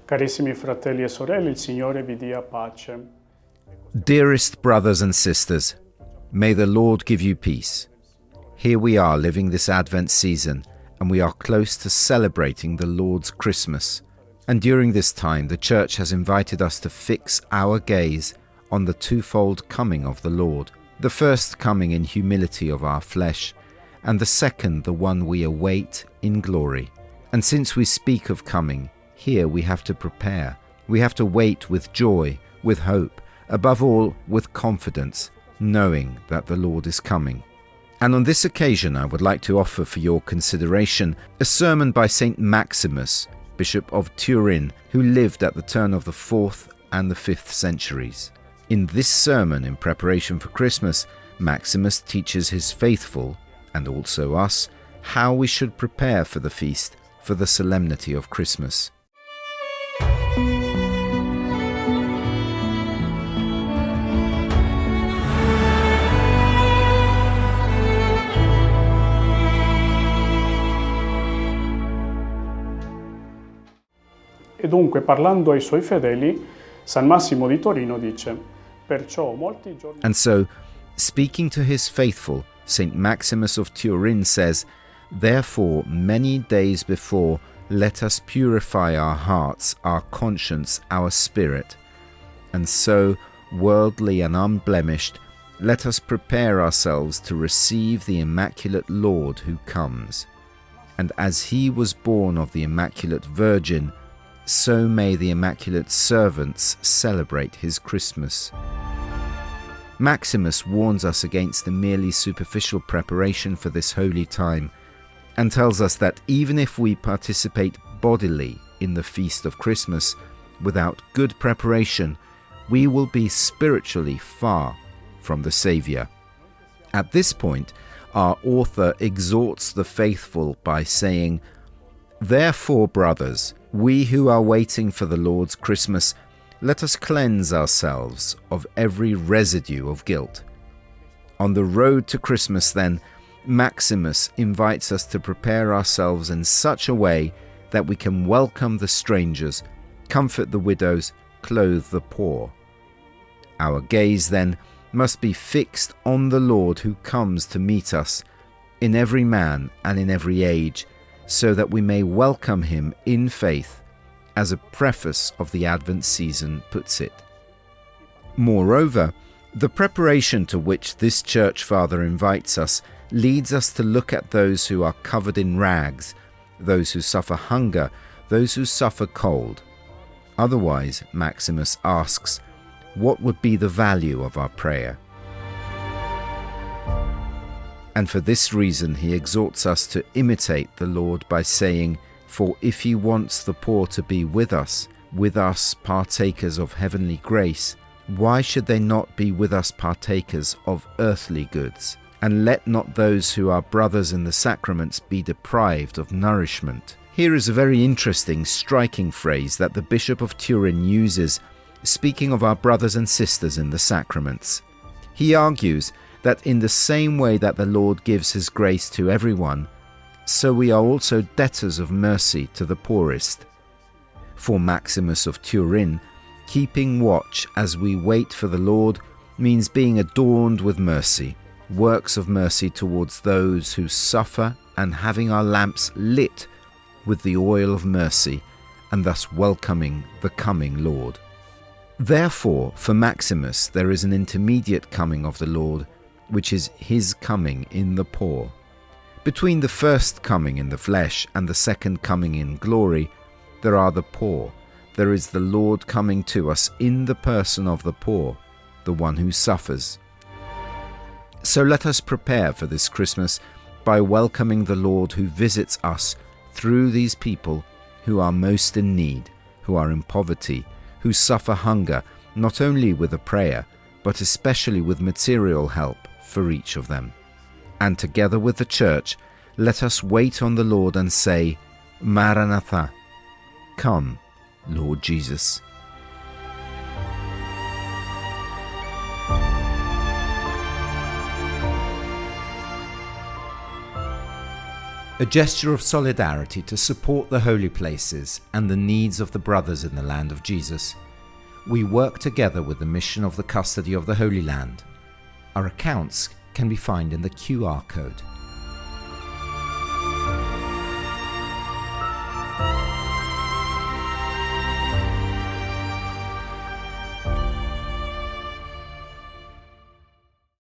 Carissimi fratelli e sorelle, il Signore vi dia pace. Dearest brothers and sisters, may the Lord give you peace. Here we are living this Advent season, and we are close to celebrating the Lord's Christmas. And during this time, the Church has invited us to fix our gaze on the twofold coming of the Lord. The first coming in humility of our flesh, and the second the one we await in glory. And since we speak of coming, here we have to prepare. We have to wait with joy, with hope, above all with confidence, knowing that the Lord is coming. And on this occasion I would like to offer for your consideration a sermon by Saint Maximus, Bishop of Turin, who lived at the turn of the 4th and the 5th centuries. In this sermon in preparation for Christmas, Maximus teaches his faithful, and also us, how we should prepare for the feast, for the solemnity of Christmas. E dunque, parlando ai suoi fedeli, San Massimo di Torino dice: Perciò molti giorni... And so, speaking to his faithful, Saint Maximus of Turin says, "Therefore, many days before, let us purify our hearts, our conscience, our spirit. And so, worldly and unblemished, let us prepare ourselves to receive the Immaculate Lord who comes. And as he was born of the Immaculate Virgin, so may the Immaculate Servants celebrate his Christmas." Maximus warns us against the merely superficial preparation for this holy time, and tells us that even if we participate bodily in the feast of Christmas without good preparation, we will be spiritually far from the Saviour. At this point, our author exhorts the faithful by saying, "Therefore, brothers, we who are waiting for the Lord's Christmas, let us cleanse ourselves of every residue of guilt." On the road to Christmas, then, Maximus invites us to prepare ourselves in such a way that we can welcome the strangers, comfort the widows, clothe the poor. Our gaze, then, must be fixed on the Lord who comes to meet us, in every man and in every age, so that we may welcome him in faith, as a preface of the Advent season puts it. Moreover, the preparation to which this Church Father invites us leads us to look at those who are covered in rags, those who suffer hunger, those who suffer cold. Otherwise, Maximus asks, what would be the value of our prayer? And for this reason he exhorts us to imitate the Lord by saying, "For if he wants the poor to be with us partakers of heavenly grace, why should they not be with us partakers of earthly goods? And let not those who are brothers in the sacraments be deprived of nourishment." Here is a very interesting, striking phrase that the Bishop of Turin uses, speaking of our brothers and sisters in the sacraments. He argues that in the same way that the Lord gives his grace to everyone, so we are also debtors of mercy to the poorest. For Maximus of Turin, keeping watch as we wait for the Lord means being adorned with mercy, works of mercy towards those who suffer, and having our lamps lit with the oil of mercy, and thus welcoming the coming Lord. Therefore, for Maximus, there is an intermediate coming of the Lord, which is his coming in the poor. Between the first coming in the flesh and the second coming in glory, there are the poor. There is the Lord coming to us in the person of the poor, the one who suffers. So let us prepare for this Christmas by welcoming the Lord who visits us through these people who are most in need, who are in poverty, who suffer hunger, not only with a prayer, but especially with material help for each of them. And together with the Church, let us wait on the Lord and say, Maranatha, come, Lord Jesus. a gesture of solidarity to support the holy places and the needs of the brothers in the land of Jesus. We work together with the mission of the custody of the Holy Land. Our accounts can be found in the QR code.